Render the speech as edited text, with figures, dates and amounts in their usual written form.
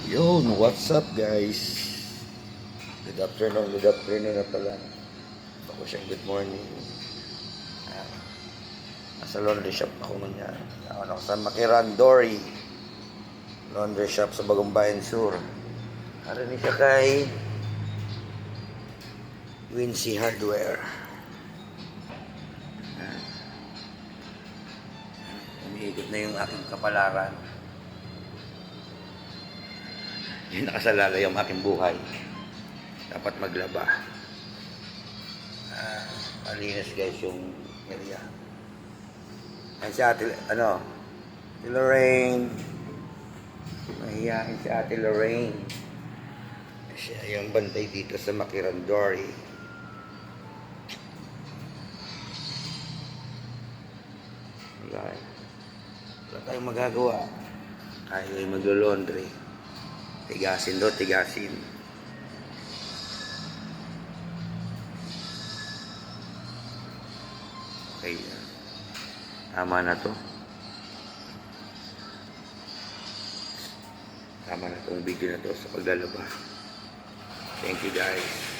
Yun, what's up guys? Good afternoon na pala. Ako siyang good morning. Ah, Nasa laundry shop ako ngayon. Ako sa Makirandori laundry shop sa Bagumbayan Sur. Narinig siya kay Wincy Hardware. Umiikot na yung aking kapalaran. Yung nakasalalay ang aking buhay. Dapat maglaba. Malinis guys yung area. Yan si ate, si Lorraine. Mahihain si ate Lorraine. Siya yung bantay dito sa Makirandori. Wala tayong magagawa. Tayo ay maglo-laundry. Tigasin do, tigasin. Okay. Tama na to. Tama na tong video na to sa paglalaba. Thank you guys.